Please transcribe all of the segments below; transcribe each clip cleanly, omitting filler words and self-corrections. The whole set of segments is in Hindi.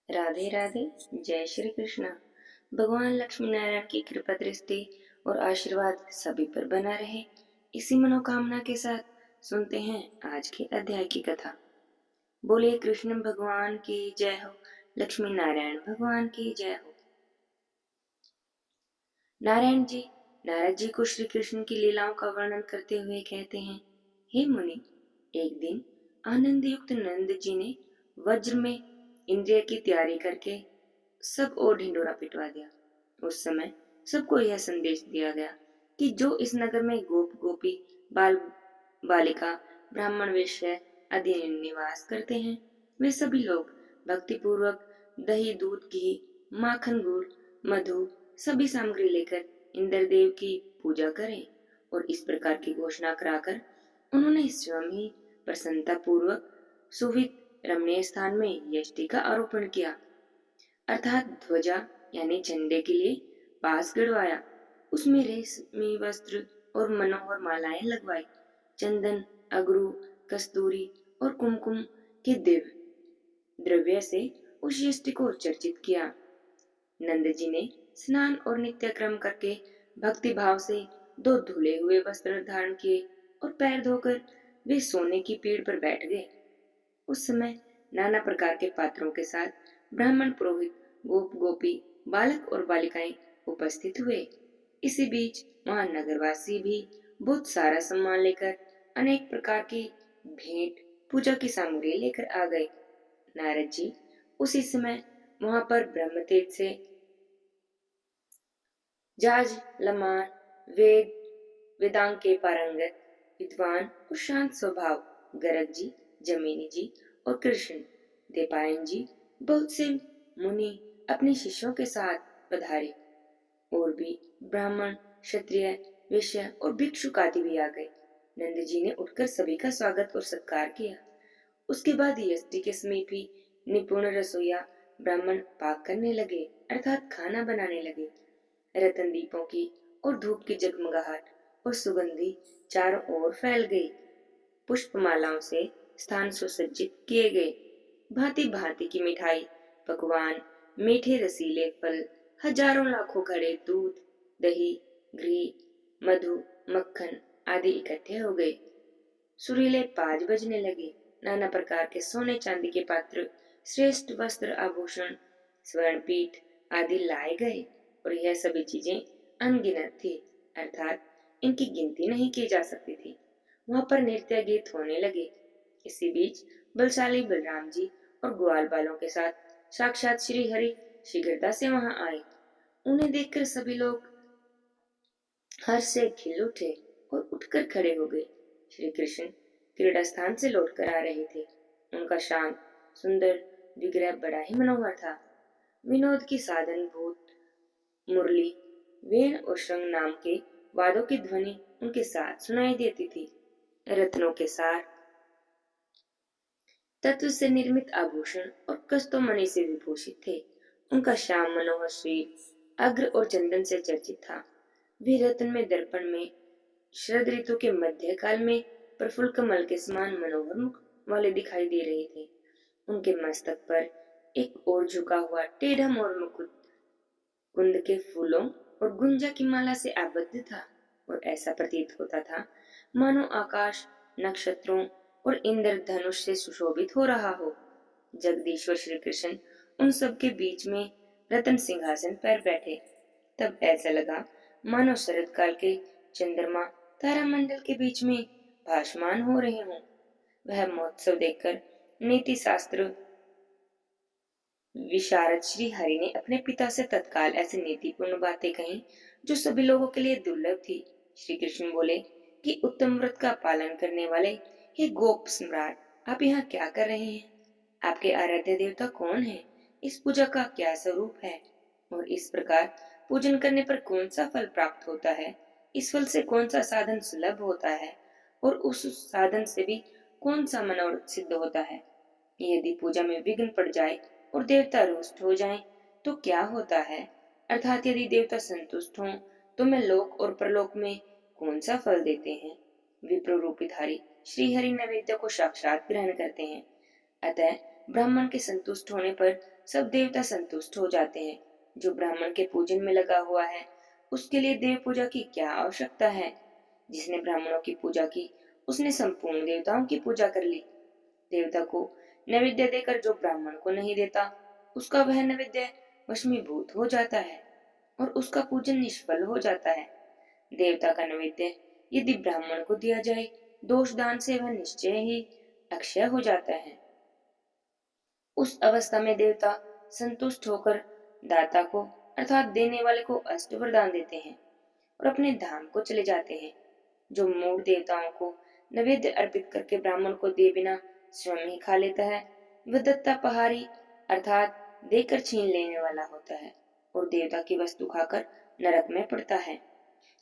राधे राधे। जय श्री कृष्णा। भगवान लक्ष्मी नारायण की कृपा दृष्टि और आशीर्वाद सभी पर बना रहे, इसी मनोकामना के साथ सुनते हैं आज के अध्याय की कथा। बोले कृष्ण भगवान की जय हो, लक्ष्मी नारायण भगवान की जय हो। नारायण जी नारद जी को श्री कृष्ण की लीलाओं का वर्णन करते हुए कहते हैं, हे मुनि, एक दिन आनंद युक्त नंद जी ने वज्र में इंद्रिय की तैयारी करके सब और ढिंडोरा पिटवा दिया। उस समय सबको यह संदेश दिया गया कि जो इस नगर में गोप गोपी बाल बालिका ब्राह्मण वेश्या आदि निवास करते हैं, वे सभी लोग भक्ति पूर्वक दही दूध घी माखन गुड़ मधु सभी सामग्री लेकर इंद्रदेव की पूजा करें। और इस प्रकार की घोषणा कराकर उन्होंने स्वयं ही प्रसन्नता पूर्वक सुवित रमणीय स्थान में यष्टि का आरोपण किया, अर्थात ध्वजा यानी झंडे के लिए पास गड़वाया। उसमें रेशमी वस्त्र और मनोहर मालाएं लगवाई। चंदन अगरू कस्तूरी और कुमकुम के दिव्य द्रव्य से उस यष्टि को चर्चित किया। नंद जी ने स्नान और नित्य क्रम करके भक्ति भाव से दो धुले हुए वस्त्र धारण किए और पैर धोकर वे सोने की पीढ़ पर बैठ गए। उस समय नाना प्रकार के पात्रों के साथ ब्राह्मण पुरोहित गोप गोपी बालक और बालिकाएं उपस्थित हुए। इसी बीच वहां नगरवासी भी बहुत सारा सामान लेकर अनेक प्रकार की भेंट पूजा की सामग्री लेकर आ गए। नारद जी उसी समय वहां पर ब्रह्मतीर्थ से जाज लमार वेद वेदांग के पारंगत विद्वान और शांत स्वभाव गर्ग जी जमीनी जी और कृष्ण देपायन जी बहुत से मुनि अपने शिष्यों के साथ पधारे। और भी ब्राह्मण क्षत्रिय वैश्य और भिक्षुक आदि भी आ गए। नंद जी ने उठकर सभी का स्वागत और सत्कार किया। उसके बाद यष्टि के समीप ही निपुण रसोईया ब्राह्मण पाक करने लगे, अर्थात खाना बनाने लगे। रतन दीपों की और धूप की जगमगाहट और सुगंधी चारों ओर फैल गई। पुष्पमालाओं से स्थान सुसज्जित किए गए। भांति भांति की मिठाई पकवान मीठे रसीले फल हजारों लाखों घड़े दूध दही घी मधु मक्खन आदि इकट्ठे हो गए। सुरीले पाज बजने लगे। नाना प्रकार के सोने चांदी के पात्र श्रेष्ठ वस्त्र आभूषण स्वर्ण पीठ आदि लाए गए। और यह सभी चीजें अनगिनत थी, अर्थात इनकी गिनती नहीं की जा सकती थी। वहां पर नृत्य गीत होने लगे। इसी बीच बलशाली बलराम जी और ग्वाल बालों के साथ साक्षात श्री हरि शीघ्रता से वहां आए। उन्हें देखकर सभी लोग हर्ष से खिल उठे और उठकर खड़े हो गए। श्री कृष्ण क्रीड़ा स्थान से लौटकर आ रहे थे। उनका शांत सुंदर विग्रह बड़ा ही मनोहर था। विनोद की साधन भूत मुरली वेण और श्रृंग नाम के वादों की ध्वनि उनके साथ सुनाई देती थी। रत्नों के सार तत्व से निर्मित आभूषण और कस्तों मणि से विभूषित थे। उनका श्याम मनोहर शरीर अग्र और चंदन से चर्चित था। वे रत्न में दर्पण में शरद ऋतु के मध्य काल में प्रफुल्ल कमल के समान मनोहर मुख वाले दिखाई दे रहे थे। उनके मस्तक पर एक ओर झुका हुआ टेढ़ा मोर मुकुट कुंद के फूलों और गुंजा की माला से आबद्ध था और ऐसा प्रतीत होता था मानो आकाश नक्षत्रों और इंद्रधनुष से सुशोभित हो रहा हो। जगदीश्वर श्री कृष्ण उन सब के बीच में रतन सिंहासन पर बैठे। तब ऐसा लगा मानो शरद काल के चंद्रमा तारामंडल के बीच में भासमान हो रहे हों। वह महोत्सव देखकर नीति शास्त्र विशारद श्री हरि ने अपने पिता से तत्काल ऐसी नीतिपूर्ण बातें कही जो सभी लोगों के लिए दुर्लभ थी। श्री कृष्ण बोले कि उत्तम व्रत का पालन करने वाले हे गोप सम्राट, आप यहाँ क्या कर रहे हैं? आपके आराध्य देवता कौन है? इस पूजा का क्या स्वरूप है? और इस प्रकार पूजन करने पर कौन सा फल प्राप्त होता है? इस फल से कौन सा साधन सुलभ होता है? और उस साधन से भी कौन सा मनोरथ सिद्ध होता है? यदि पूजा में विघ्न पड़ जाए और देवता रुष्ट हो जाएं, तो क्या होता है? अर्थात यदि देवता संतुष्ट हों, तो मैं लोक और परलोक में कौन सा फल देते हैं? विप्र रूपधारी श्री हरि नैवेद्य को साक्षात ग्रहण करते हैं। अतः ब्राह्मण के संतुष्ट होने पर सब देवता संतुष्ट हो जाते हैं। जो ब्राह्मण के पूजन में लगा हुआ है उसके लिए देव पूजा की क्या आवश्यकता है। जिसने ब्राह्मणों की पूजा की उसने संपूर्ण देवताओं की पूजा कर ली। देवता को नैवेद्य देकर जो ब्राह्मण को नहीं देता उसका वह नैवेद्य वशमीभूत हो जाता है और उसका पूजन निष्फल हो जाता है। देवता का नैवेद्य यदि ब्राह्मण को दिया जाए दोष दान से वह निश्चय ही अक्षय हो जाता है। उस अवस्था में देवता संतुष्ट होकर दाता को अर्थात देने वाले को अष्ट वरदान देते हैं और अपने धाम को चले जाते हैं। जो मूढ़ देवताओं को नैवेद्य अर्पित करके ब्राह्मण को दिए बिना स्वयं ही खा लेता है वह दत्तापहारी अर्थात देकर छीन लेने वाला होता है और देवता की वस्तु खाकर नरक में पड़ता है।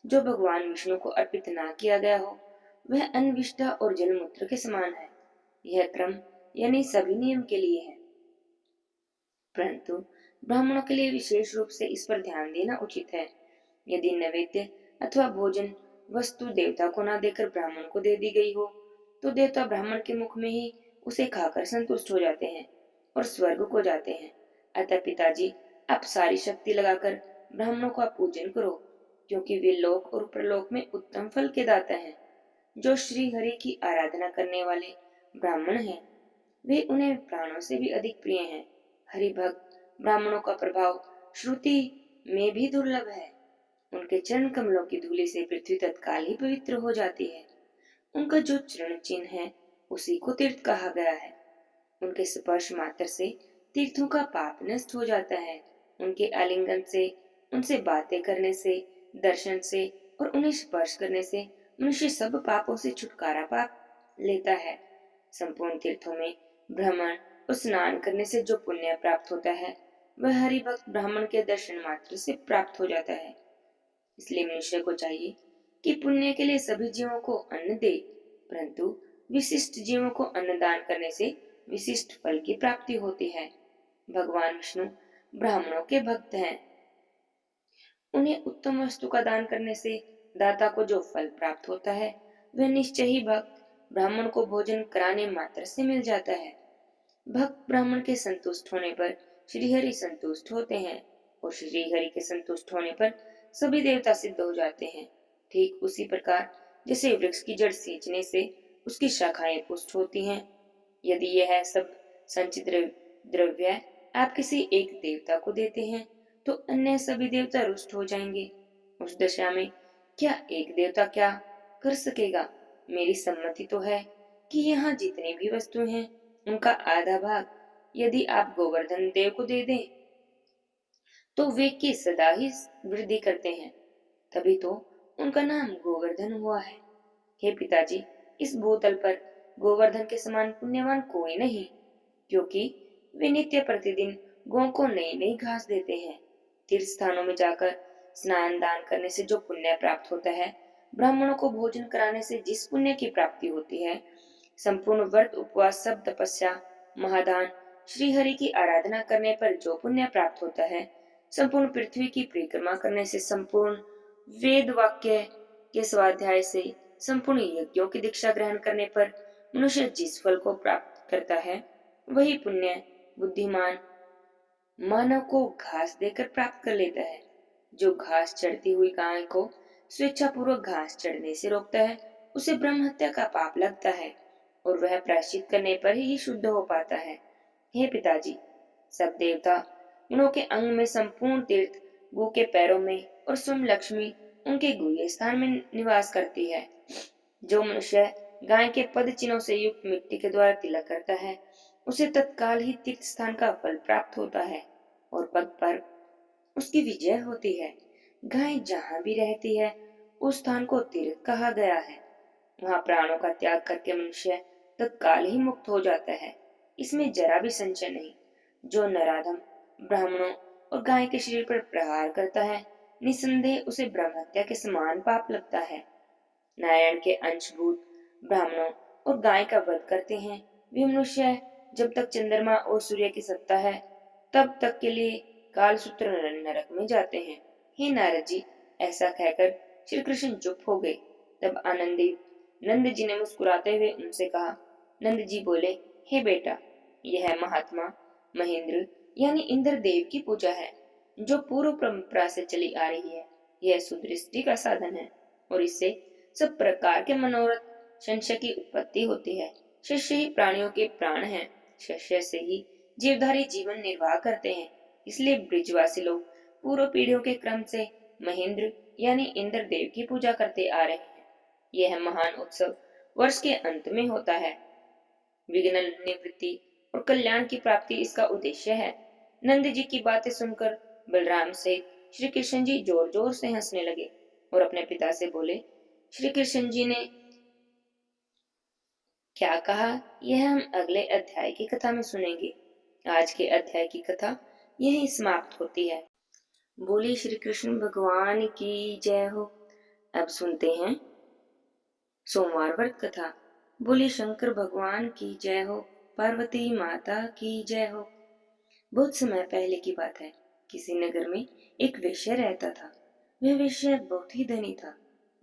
जो भगवान विष्णु को अर्पित ना किया गया हो वह अन्विष्ठा और जलमूत्र के समान है। यह क्रम यानी सभी नियम के लिए है, परंतु ब्राह्मणों के लिए विशेष रूप से इस पर ध्यान देना उचित है। यदि नैवेद्य अथवा भोजन वस्तु देवता को ना देकर ब्राह्मण को दे दी गई हो तो देवता ब्राह्मण के मुख में ही उसे खाकर संतुष्ट हो जाते हैं और स्वर्ग को जाते हैं। अतः पिताजी आप सारी शक्ति लगाकर ब्राह्मणों का पूजन करो क्योंकि वे लोक और प्रलोक में उत्तम फल के दाता हैं। जो श्री हरि की आराधना करने वाले ब्राह्मण हैं वे उन्हें प्राणों से भी अधिक प्रिय हैं। हरि भक्त ब्राह्मणों का प्रभाव श्रुति में भी दुर्लभ है। उनके चरण कमलों की धूलि से पृथ्वी तत्काल ही पवित्र हो जाती है। उनका जो चरण चिन्ह है उसी को तीर्थ कहा गया है। उनके स्पर्श मात्र से तीर्थों का पाप नष्ट हो जाता है। उनके आलिंगन से, उनसे बातें करने से, दर्शन से और उन्हें स्पर्श करने से मनुष्य सब पापों से छुटकारा पा लेता है। संपूर्ण तीर्थों में भ्रमण और स्नान करने से जो पुण्य प्राप्त होता है वह हरि भक्त ब्राह्मण के दर्शन मात्र से प्राप्त हो जाता है। इसलिए मनुष्य को चाहिए कि पुण्य के लिए सभी जीवों को अन्न दे, परंतु विशिष्ट जीवों को अन्न दान करने से विशिष्ट फल की प्राप्ति होती है। भगवान विष्णु ब्राह्मणों के भक्त हैं। उन्हें उत्तम वस्तु का दान करने से दाता को जो फल प्राप्त होता है वह निश्चय ही भक्त ब्राह्मण को भोजन कराने मात्र से मिल जाता है। भक्त ब्राह्मण के संतुष्ट होने पर श्रीहरि संतुष्ट होते हैं और श्रीहरि के संतुष्ट होने पर सभी देवता सिद्ध हो जाते हैं। ठीक उसी प्रकार जैसे वृक्ष की जड़ सींचने से उसकी शाखाएं पुष्ट होती हैं। यदि यह सब संचित द्रव्य आप किसी एक देवता को देते हैं तो अन्य सभी देवता रुष्ट हो जाएंगे। उस दशा में क्या एक देवता क्या कर सकेगा। मेरी सम्मति तो है कि यहाँ जितनी भी वस्तुएं हैं उनका आधा भाग यदि आप गोवर्धन देव को दे दें तो वे की सदा ही वृद्धि करते हैं, तभी तो उनका नाम गोवर्धन हुआ है। हे पिताजी, इस भूतल पर गोवर्धन के समान पुण्यवान कोई नहीं, क्योंकि वे नित्य प्रतिदिन गौ को नई नई घास देते हैं। तीर्थ स्थानों में जाकर स्नान दान करने से जो पुण्य प्राप्त होता है, ब्राह्मणों को भोजन कराने से जिस पुण्य की प्राप्ति होती है, संपूर्ण व्रत उपवास सब तपस्या महादान श्री हरि की आराधना करने पर जो पुण्य प्राप्त होता है, संपूर्ण पृथ्वी की परिक्रमा करने से, संपूर्ण वेद वाक्य के स्वाध्याय से, संपूर्ण यज्ञों की दीक्षा ग्रहण करने पर मनुष्य जिस फल को प्राप्त करता है वही पुण्य बुद्धिमान मानव को घास देकर प्राप्त कर लेता है। जो घास चढ़ती हुई गाय को स्वेच्छापूर्वक घास चढ़ने से रोकता है उसे ब्रह्म हत्या का पाप लगता है और वह प्रायश्चित करने पर ही शुद्ध हो पाता है। हे पिताजी, सब देवता उनों के अंग में संपूर्ण तीर्थ गु के पैरों में और स्वयं लक्ष्मी उनके गुह्य स्थान में निवास करती है। जो मनुष्य गाय के पद चिन्हों से युक्त मिट्टी के द्वारा तिलक करता है उसे तत्काल ही तीर्थ स्थान का फल प्राप्त होता है और पद पर उसकी विजय होती है। गाय जहाँ भी रहती है उस स्थान को तीर्थ कहा गया है। वहाँ प्राणों का त्याग करके मनुष्य तत्काल ही मुक्त हो जाता है, इसमें जरा भी संशय नहीं। जो नराधम ब्राह्मणों और गाय के शरीर पर प्रहार करता है निसंदेह उसे ब्रह्म हत्या के समान पाप लगता है। नारायण के अंशभूत ब्राह्मणों और गाय का वध करते हैं वे मनुष्य जब तक चंद्रमा और सूर्य की सत्ता है तब तक के लिए कालसूत्र नरक में जाते हैं। हे नारद जी, ऐसा कहकर श्री कृष्ण चुप हो गए। तब आनंदित नंद जी ने मुस्कुराते हुए उनसे कहा। नंद जी बोले, हे बेटा, यह महात्मा महेंद्र यानी इंद्र देव की पूजा है, जो पूर्व परंपरा से चली आ रही है। यह सुदृष्टि का साधन है और इससे सब प्रकार के मनोरथ संशय की उत्पत्ति होती है। शिष्य ही प्राणियों के प्राण हैं, शिष्य से ही जीवधारी जीवन निर्वाह करते हैं। इसलिए ब्रिजवासी लोग पूर्व पीढ़ियों के क्रम से महेंद्र यानी इंद्र देव की पूजा करते आ रहे हैं। यह महान उत्सव वर्ष के अंत में होता है। विघ्न निवृत्ति और कल्याण की प्राप्ति इसका उद्देश्य है। नंद जी की बातें सुनकर बलराम सहित श्री कृष्ण जी जोर जोर से हंसने लगे और अपने पिता से बोले, श्री कृष्ण जी ने क्या कहा, यह हम अगले अध्याय की कथा में सुनेंगे। आज के अध्याय की कथा यहीं समाप्त होती है। बोली श्री कृष्ण भगवान की जय हो। अब सुनते हैं सोमवार व्रत कथा। बोली शंकर भगवान की जय हो, पार्वती माता की जय हो। बहुत समय पहले की बात है। किसी नगर में एक वेश्या रहता था। वह वेश्या बहुत ही धनी था।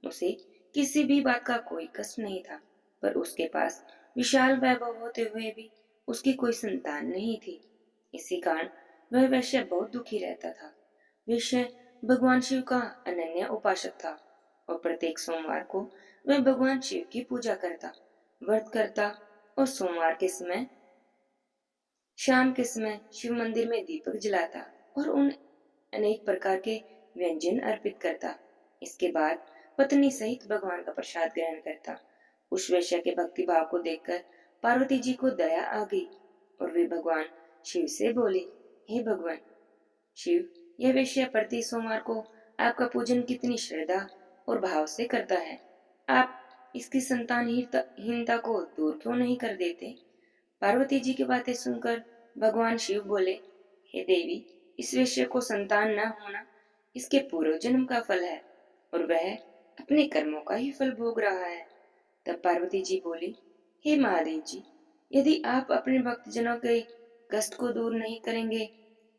उसे किसी भी बात का कोई कष्ट नहीं था, पर उसके पास विशाल वैभव होते हुए भी उसकी कोई संतान नहीं थी। इसी कारण वह वेश्या बहुत दुखी रहता था। वेश्या भगवान शिव का अनन्य उपासक था और प्रत्येक सोमवार को वह भगवान शिव की पूजा करता, व्रत करता और सोमवार के समय शाम के समय शिव मंदिर में दीपक जलाता और उन अनेक प्रकार के व्यंजन अर्पित करता। इसके बाद पत्नी सहित भगवान का प्रसाद ग्रहण करता। उस वेश्या के भक्ति भाव को देखकर पार्वती जी को दया आ गई और वे भगवान शिव से बोली, हे भगवान शिव, यह वेश्या प्रति सोमवार को आपका पूजन कितनी श्रद्धा और भाव से करता है। आप इसकी संतानहीनता को दूर क्यों नहीं कर देते। पार्वती जी की बातें सुनकर भगवान शिव बोले, हे देवी, इस वेश्या को संतान न होना इसके पूर्व जन्म का फल है और वह अपने कर्मों का ही फल भोग रहा है। तब पार्वती जी बोली, हे महादेव जी, यदि आप अपने भक्तजनों के कष्ट को दूर नहीं करेंगे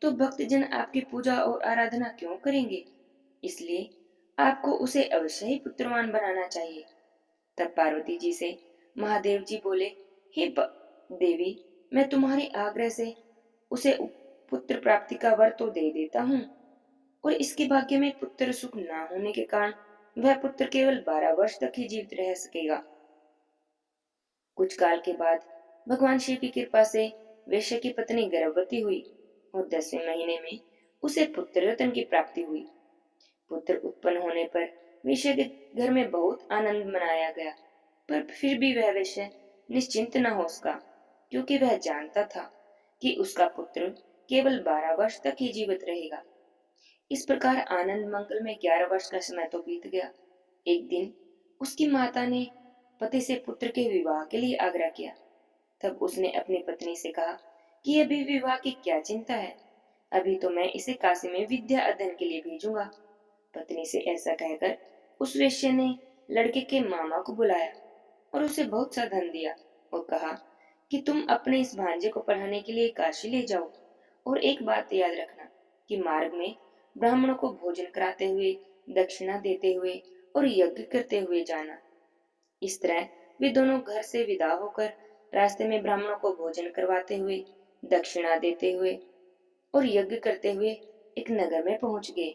तो भक्तजन आपकी पूजा और आराधना क्यों करेंगे। इसलिए आपको उसे अवश्य ही पुत्रवान बनाना चाहिए। तब पार्वती जी से महादेव जी बोले, हे देवी, मैं तुम्हारे आग्रह से उसे पुत्र प्राप्ति का वर तो दे देता हूँ, और इसके भाग्य में पुत्र सुख न होने के कारण वह पुत्र केवल 12 वर्ष तक ही जीवित रह सकेगा। कुछ काल के बाद भगवान शिव की कृपा से वेश्या की पत्नी गर्भवती हुई और 10वें महीने में उसे पुत्र रत्न की प्राप्ति हुई। पुत्र उत्पन्न होने पर वेश्या के घर में बहुत आनंद मनाया गया, पर फिर भी वह वेश्या निश्चिंत न हो सका, क्योंकि वह जानता था कि उसका पुत्र केवल 12 वर्ष तक ही जीवित रहेगा। इस प्रकार आनंद मंगल में 11 वर्ष का समय तो बीत गया। एक दिन उसकी माता ने पति से पुत्र के विवाह के लिए आग्रह किया। तब उसने अपनी पत्नी से कहा कि अभी विवाह की क्या चिंता है, अभी तो मैं इसे काशी में विद्या अध्ययन के लिए भेजूंगा। पत्नी से ऐसा कहकर उस वेश्या ने लड़के के मामा को बुलाया और उसे बहुत सा धन दिया और कहा कि तुम अपने इस भांजे को पढ़ाने के लिए काशी ले जाओ, और एक बात याद रखना कि मार्ग में ब्राह्मणों को भोजन कराते हुए, दक्षिणा देते हुए और यज्ञ करते हुए जाना। इस तरह वे दोनों घर से विदा होकर रास्ते में ब्राह्मणों को भोजन करवाते हुए, दक्षिणा देते हुए और यज्ञ करते हुए एक नगर में पहुंच गए।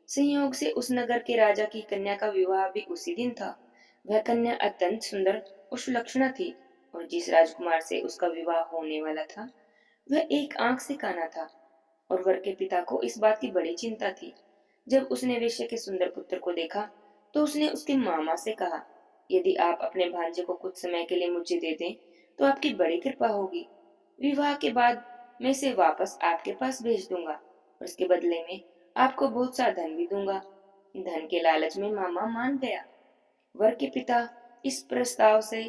संयोग से उस नगर के राजा की कन्या का विवाह भी उसी दिन था। वह कन्या अत्यंत सुंदर और सुलक्षणा थी और जिस राजकुमार से उसका विवाह होने वाला था वह एक आंख से काना था, और वर के पिता को इस बात की बड़ी चिंता थी। जब उसने वेश्या के सुंदर पुत्र को देखा तो उसने उसके मामा से कहा, यदि आप अपने भांजे को कुछ समय के लिए मुझे दे दें तो आपकी बड़ी कृपा होगी। विवाह के बाद मैं इसे वापस आपके पास भेज दूंगा और इसके बदले में आपको बहुत सा धन भी दूंगा। धन के लालच में मामा मान गया। वर के पिता इस प्रस्ताव से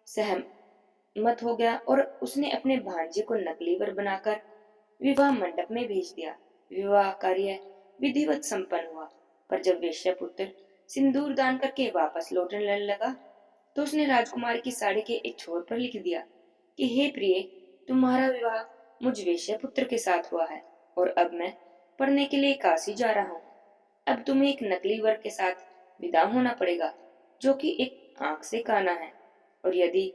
सहमत हो गया और उसने अपने भांजे को नकली वर बनाकर विवाह मंडप में भेज दिया। विवाह कार्य विधिवत संपन्न हुआ, पर जब वेश्या पुत्र सिंदूर दान करके वापस लौटने लगा तो उसने राजकुमारी की साड़ी के एक छोर पर लिख दिया कि हे प्रिय, तुम्हारा विवाह मुझ वेश्या पुत्र के साथ हुआ है और अब मैं पढ़ने के लिए काशी जा रहा हूँ। अब तुम्हें एक नकली वर के साथ विदा होना पड़ेगा, जो कि एक आंख से काना है, और यदि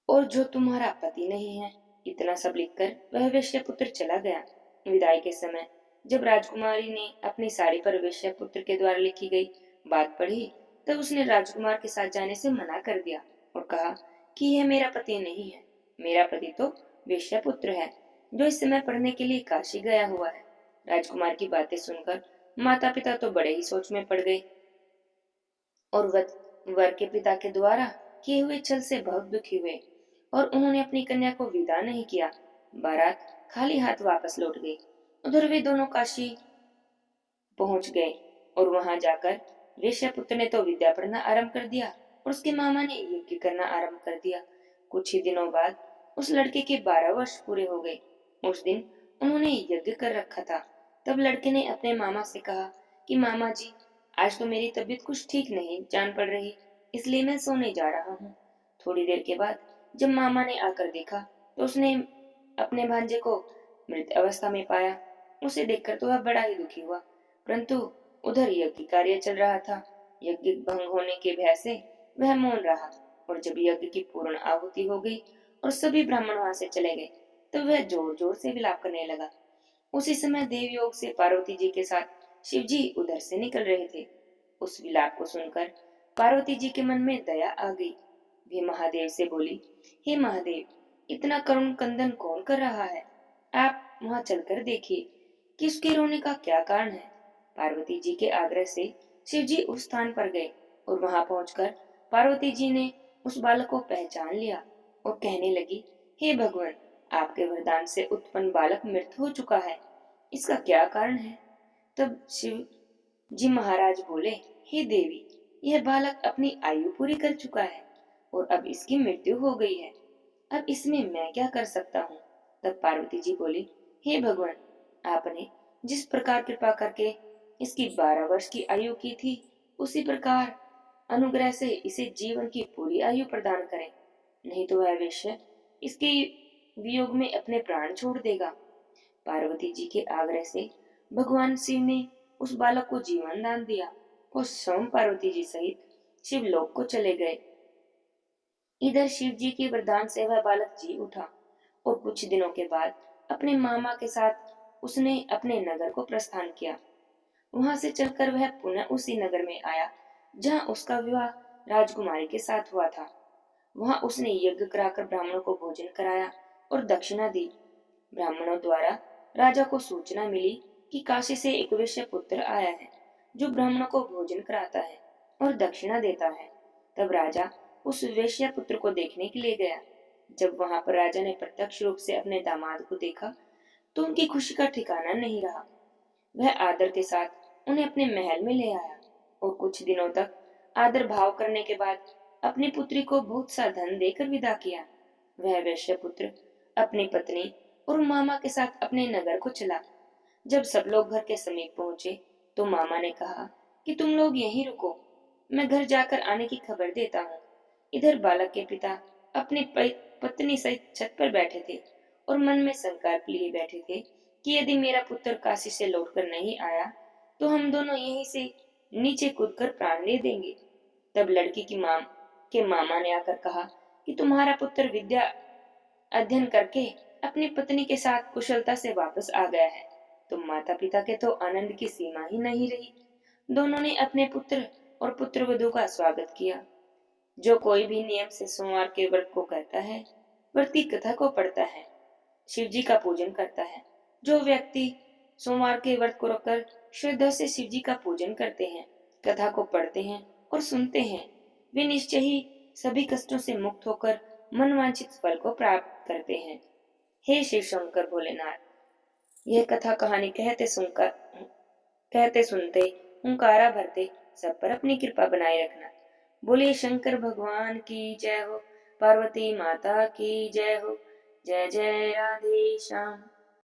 और जो तुम्हारा पति नहीं है। इतना सब लिखकर वह वेश्यापुत्र चला गया। विदाई के समय जब राजकुमारी ने अपनी साड़ी पर वेश्यापुत्र के द्वारा लिखी गई बात पढ़ी, तब उसने राजकुमार के साथ जाने से मना कर दिया और कहा कि यह मेरा पति नहीं है। मेरा पति तो वेश्यापुत्र है, जो इस समय पढ़ने के लिए काशी गया हुआ है। राजकुमार की बातें सुनकर माता पिता तो बड़े ही सोच में पड़ गए और वर के पिता के द्वारा किए हुए छल से बहुत दुखी हुए और उन्होंने अपनी कन्या को विदा नहीं किया। बारात खाली हाथ वापस लौट गई। उधर वे दोनों काशी पहुंच गए और वहां जाकर वेश्यापुत्र ने तो विद्या पढ़ना आरंभ कर दिया और उसके मामा ने यज्ञ करना आरंभ कर दिया। कुछ ही दिनों बाद उस लड़के के 12 वर्ष पूरे हो गए। उस दिन उन्होंने यज्ञ कर रखा था। तब लड़के ने अपने मामा से कहा कि मामा जी, आज तो मेरी तबीयत कुछ ठीक नहीं जान पड़ रही, इसलिए मैं सोने जा रहा हूँ। थोड़ी देर के बाद जब मामा ने आकर देखा तो उसने अपने भांजे को मृत अवस्था में पाया। उसे देखकर तो वह बड़ा ही दुखी हुआ, परंतु उधर यज्ञ कार्य चल रहा था। यज्ञ भंग होने के भय से वह मौन रहा और जब यज्ञ की पूर्ण आहुति हो गई और सभी ब्राह्मण वहां से चले गए, तो वह जोर जोर से विलाप करने लगा। उसी समय देव योग से पार्वती जी के साथ शिव जी उधर से निकल रहे थे। उस विलाप को सुनकर पार्वती जी के मन में दया आ गई। वे महादेव से बोली, हे महादेव, इतना करुण कंदन कौन कर रहा है? आप वहां चलकर देखिए कि उसके रोने का क्या कारण है। पार्वती जी के आग्रह से शिव जी उस स्थान पर गए और वहां पहुंचकर पार्वती जी ने उस बालक को पहचान लिया और कहने लगी, हे भगवान, आपके वरदान से उत्पन्न बालक मृत हो चुका है, इसका क्या कारण है? तब शिव जी महाराज बोले, हे देवी, यह बालक अपनी आयु पूरी कर चुका है और अब इसकी मृत्यु हो गई है। अब इसमें मैं क्या कर सकता हूँ? तब पार्वती जी बोली, हे भगवान, आपने जिस प्रकार कृपा करके इसकी 12 वर्ष की आयु की थी, उसी प्रकार अनुग्रह से इसे जीवन की पूरी आयु प्रदान करें, नहीं तो वह वेश्या इसके वियोग में अपने प्राण छोड़ देगा। पार्वती जी के आग्रह से भगवान शिव ने उस बालक को जीवन दान दिया और स्वयं पार्वती जी सहित शिवलोक को चले गए। इधर शिव जी के वरदान से वह बालक जी उठा और कुछ दिनों के बाद अपने मामा के साथ उसने अपने नगर को प्रस्थान किया। वहां से चलकर वह पुनः उसी नगर में आया जहां उसका विवाह राजकुमारी के साथ हुआ था। वहां उसने यज्ञ कराकर ब्राह्मणों को भोजन कराया और दक्षिणा दी। ब्राह्मणों द्वारा राजा को सूचना मिली कि काशी से एक वैश्य पुत्र आया है, जो ब्राह्मणों को भोजन कराता है और दक्षिणा देता है। तब राजा उस वैश्य पुत्र को देखने के लिए गया। जब वहां पर राजा ने प्रत्यक्ष रूप से अपने दामाद को देखा, तो उनकी खुशी का ठिकाना नहीं रहा। वह आदर के साथ उन्हें अपने महल में ले आया और कुछ दिनों तक आदर भाव करने के बाद अपनी पुत्री को बहुत सा धन देकर विदा किया। वह वैश्य पुत्र अपनी पत्नी और मामा के साथ अपने नगर को चला। जब सब लोग घर के समीप पहुंचे, तो मामा ने कहा कि तुम लोग यहीं रुको, मैं घर जाकर आने की खबर देता हूँ। इधर बालक के पिता अपनी पत्नी सहित छत पर बैठे थे और मन में संकल्प लिए बैठे थे कि यदि मेरा पुत्र काशी से लौटकर नहीं आया, तो हम दोनों यहीं से नीचे कूदकर प्राण दे देंगे। तब लड़की की मामा ने आकर कहा कि तुम्हारा पुत्र विद्या अध्ययन करके अपनी पत्नी के साथ कुशलता से वापस आ गया है। तो माता पिता के तो आनंद की सीमा ही नहीं रही। दोनों ने अपने पुत्र और पुत्रवधू का स्वागत किया। जो कोई भी नियम से सोमवार के व्रत को करता है, व्रती कथा को पढ़ता है, शिव जी का पूजन करता है। जो व्यक्ति सोमवार के व्रत को रखकर श्रद्धा से शिव जी का पूजन करते हैं, कथा को पढ़ते हैं और सुनते हैं, वे निश्चय ही सभी कष्टों से मुक्त होकर मनवांछित फल को प्राप्त करते हैं। हे शिव शंकर भोलेनाथ, यह कथा कहानी कहते सुनते हुंकारा भरते सब पर अपनी कृपा बनाए रखना। बोले शंकर भगवान की जय हो, पार्वती माता की जय हो। जय जय राधे श्याम।